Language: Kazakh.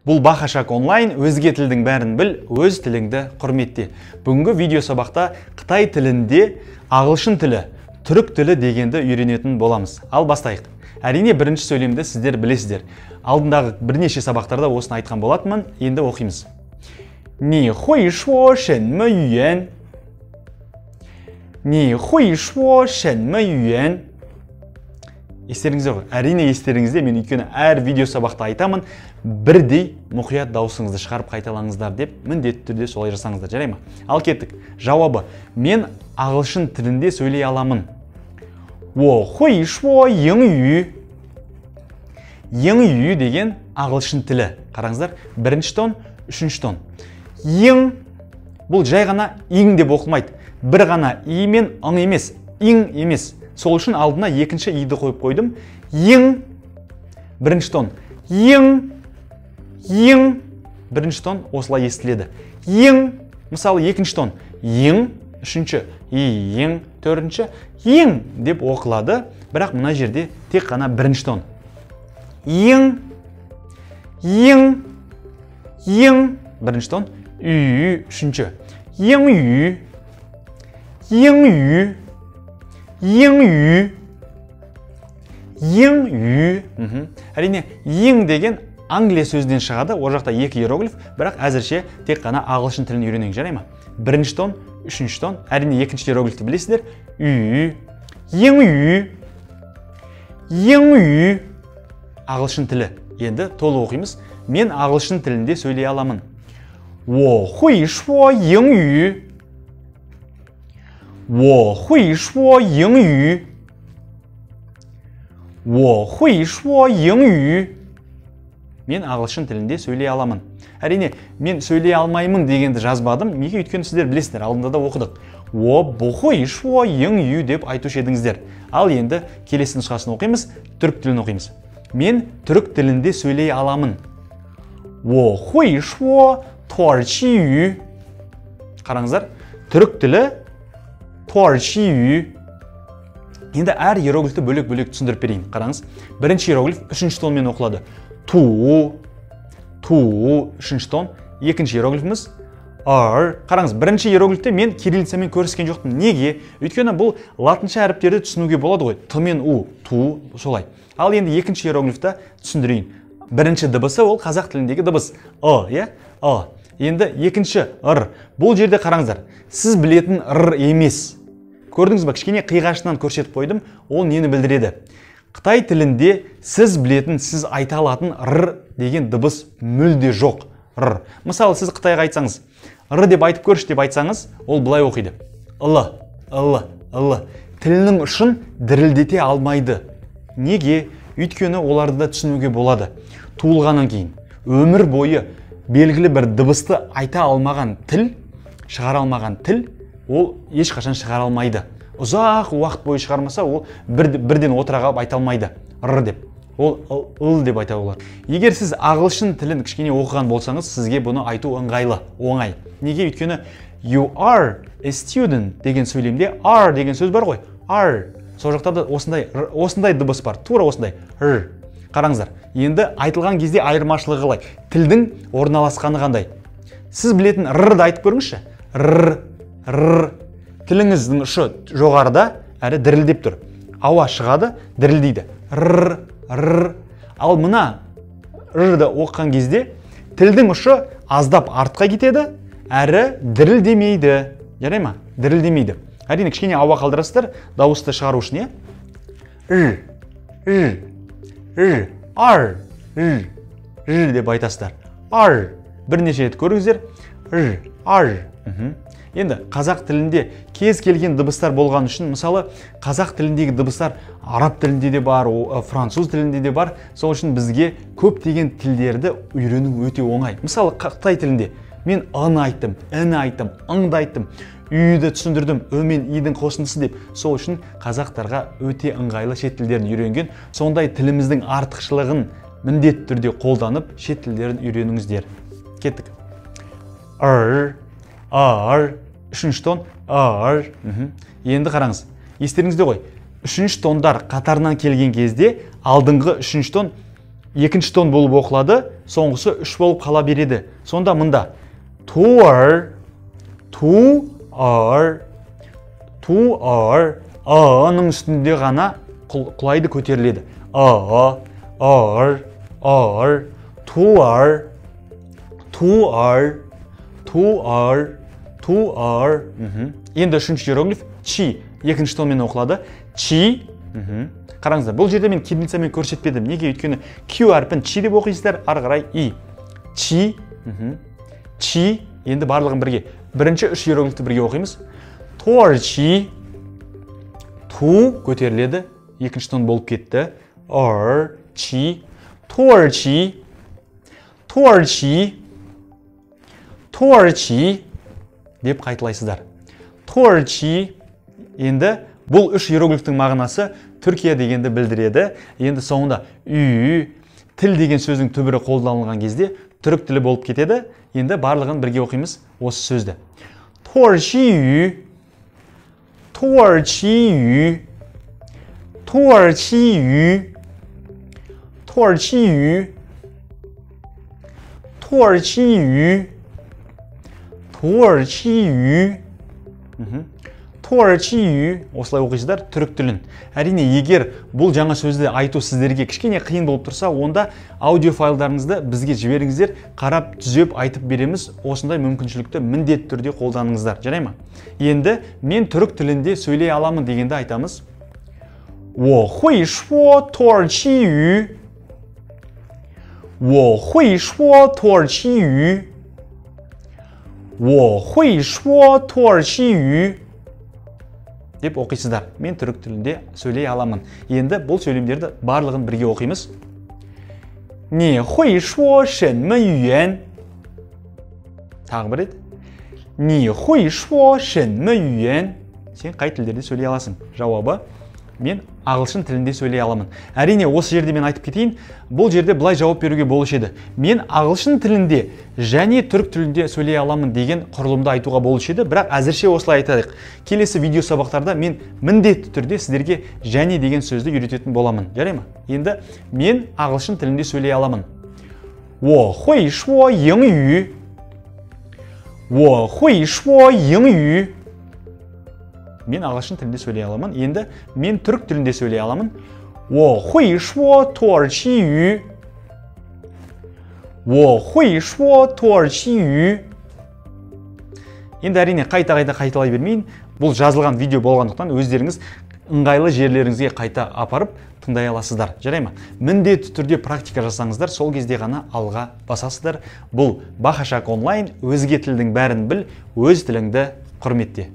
Бұл Бахашак онлайн, өзге тілдің бәрін біл, өз тіліңді құрметте. Бүгінгі видео сабақта Қытай тілінде ағылшын тілі, түрік тілі дегенді үйренетін боламыз. Ал бастайық. Әрине бірінші сөйлемді сіздер білесіздер. Алдындағы бірнеше сабақтарда осыны айтқан болатынмын, енді оқимыз. Ни хуй шуо шэнмэ юэн. Ни хуй шуо шэнмэ юэн. Естеріңізде ғой? Әрине естеріңізде, мен өйткені әр видео сабақта айтамын, бірдей мұқият дауысыңызды шығарып қайталаңыздар деп, міндетті түрде солай жасаңыздар, жарай ма? Ал кеттік. Жауабы: мен ағылшын тілінде сөйлей аламын. Wo hui shuo英语.英语деген ағылшын тілі. Қараңыздар, бірінші тон, үшінші тон. Ең бұл жай ғана иң деп оқылмайды. Бір ғана и мен ың емес, иң емес. Сол үшін алдына екінші иді қойып қойдым. Ең бірінші тон. Ең бірінші тон осылай естіледі. Ең, мысалы екінші тон. Ең, үшінші, ең, төртінші, ең деп оқылады. Бірақ мына жерде тек қана бірінші тон. Ең бірінші тон. Үй, үшінші. Ең үй. Әрине, ең деген Англия сөзінен шығады, о жақта екі иероглиф, бірақ әзірше тек қана ағылшын тілін үйренейік, жарай ма? Бірінші тон, үшінші тон, әрине екінші иероглифті білесіздер. Үй, ең үй, ағылшын тілі. Енді толы оқимыз. Мен ағылшын тілінде сөйлей аламын. Wo hui shuo英语. 我会说英语。我会说英语。Мен ағылшын тілінде сөйлей аламын. Әрине, мен сөйлей алмаймын дегенді жазбадым. Неге? Өйткені сіздер білесіздер, алдында да оқыдық. 我不会说英语деп айтушы едіңіздер. Ал енді келесі нұсқасын оқимыз, түрік тілін оқимыз. Мен түрік тілінде сөйлей аламын. 我会说土耳其语. Қараңыздар, түрік тілі Туарчи үй. Енді әр иероглифті бөлек-бөлек түсіндіріп берейін. Қараңыз. Бірінші иероглиф үшінші тонмен оқылады. Ту, үшінші тон. Екінші иероглифіміз ар. Қараңыз, бірінші иероглифте мен кириллицамен көріскен жоқпын. Неге? Өйткені бұл латынша әріптерді түсінуге болады ғой. Т мен у, ту, солай. Ал енді екінші иероглифті түсіндірейін. Бірінші дыбысы ол қазақ тіліндегі дыбыс. Ы. Енді екінші ыр. Бұл жерде қараңыздар. Сіз білетін ыр емес. Көрдіңіз бе, кішкене қиғашынан көрсетіп қойдым. Ол нені білдіреді? Қытай тілінде сіз білетін, сіз айта алатын ыр деген дыбыс мүлде жоқ. Р. Мысалы, сіз Қытайға айтсаңыз, р деп айтып көрші деп айтсаңыз, ол былай оқиды. Ылы. Тілінің ұшын дірілдете алмайды. Неге? Өйткені оларды да түсінуге болады. Туылғаннан кейін өмір бойы белгілі бір дыбысты айта алмаған тіл, шығара алмаған тіл, ол ешқашан шығара алмайды. Ұзақ уақыт бойы шығармаса, ол бірден отыра қалып айта алмайды. Р деп. Ол ыл деп айта олар. Егер сіз ағылшын тілін кішкене оқыған болсаңыз, сізге бұны айту ыңғайлы, оңай. Неге? Өйткені you are a student деген сөйлемде are деген сөз бар ғой. Are. Сол жақта да осындай дыбыс бар. Тура осындай. Р. Қараңыздар, енді айтылған кезде айырмашылығы қалай? Тілдің орналасқаны қандай? Сіз білетін р-ды айтып көріңізші. Р. Тіліңіздің ұшы жоғарыда, әрі дірілдеп тұр. Ауа шығады, дірілдейді. Р. Ал мына р-ды оққан кезде тілдің ұшы аздап артқа кетеді, әрі дірілдемейді. Жарай ма? Дірілдемейді. Әрине кішкене ауа қалдырасыздар, дауысты шығару үшін, ар деп айтасыздар. Ар. Бірнеше рет көріңіздер. Ар. Енді қазақ тілінде кез келген дыбыстар болған үшін, мысалы, қазақ тіліндегі дыбыстар араб тілінде де бар, француз тілінде де бар. Сол үшін бізге көптеген тілдерді үйрену өте оңай. Мысалы, Қытай тілінде мен ын айттым, ін айттым, ыңды айттым, үйді түсіндірдім, ö мен идің қосындысы деп. Сол үшін қазақтарға өте ыңғайлы шет тілдерін үйренген. Сондай тіліміздің артықшылығын міндетті түрде қолданып, шет тілдерін үйреніңіздер. Кеттік. Ар, үшінші тон, ар. Енді қараңыз. Естеріңізде ғой, үшінші тондар қатарынан келген кезде алдыңғы үшінші тон екінші тон болып оқылады, соңғысы үш болып қала береді. Сонда мында туар, ның үстінде ғана құлайды, көтеріледі. Туар. Енді үшінші иероглиф чи, екінші тонмен оқылады. Чи. Қараңыздар, бұл жерде мен кириллицамен көрсетпедім. Неге? Өйткені Q әрпін чи деп оқисыздар, ары қарай и. Чи. Чи. Енді барлығын бірге. Бірінші үш иероглифті бірге оқимыз. Туарчи. Ту көтеріледі. Екінші тон болып кетті. Чи. Туарчи. Деп қайталайсыздар. Туарчи. Енді бұл үш иероглифтің мағынасы Түркия дегенді білдіреді. Енді соңында үй, тіл деген сөздің түбірі қолданылған кезде түрік тілі болып кетеді. Енді барлығын бірге оқимыз осы сөзді. Туарчи осылай оқисыздар түрік тілін. Әрине, егер бұл жаңа сөзді айту сіздерге кішкене қиын болып тұрса, онда аудио файлдарыңызды бізге жіберіңіздер, қарап түзеп айтып береміз. Осындай мүмкіншілікті міндетті түрде қолданыңыздар. Жарай ма? Енді мен түрік тілінде сөйлей аламын дегенде айтамыз. 我会说土耳其语 我会说土耳其语 我会说土耳其语 деп оқисыздар. Мен түрік тілінде сөйлей аламын. Енді бұл сөйлемдерді барлығын бірге оқимыз. 你会说什么语言 тағы бір рет. 你会说什么语言 сен қай тілдерде сөйлей аласың? Жауабы мен ағылшын тілінде сөйлей аламын. Әрине, осы жерде мен айтып кетейін, бұл жерде былай жауап беруге болушы еді. Мен ағылшын тілінде және түрік тілінде сөйлей аламын деген құрылымды айтуға болушы еді, бірақ әзірше осылай айтайық. Келесі видео сабақтарда мен міндетті түрде сіздерге және деген сөзді үйрететін боламын. Жарай ма? Енді мен ағылшын тілінде сөйлей аламын. 我会说英语 我会说英语 мен ағылшын тілінде сөйлей аламын. Енді мен түрік тілінде сөйлей аламын. 我会说土耳其语 我会说土耳其语 Енді әрине қайта қайталай бермейін. Бұл жазылған видео болғандықтан өздеріңіз ыңғайлы жерлеріңізге қайта апарып тыңдай аласыздар. Жарай ма? Міндетті түрде практика жасаңыздар, сол кезде ғана алға басасыздар. Бұл Бахашак онлайн, өзге тілдің бәрін біл, өз тіліңді құрметте.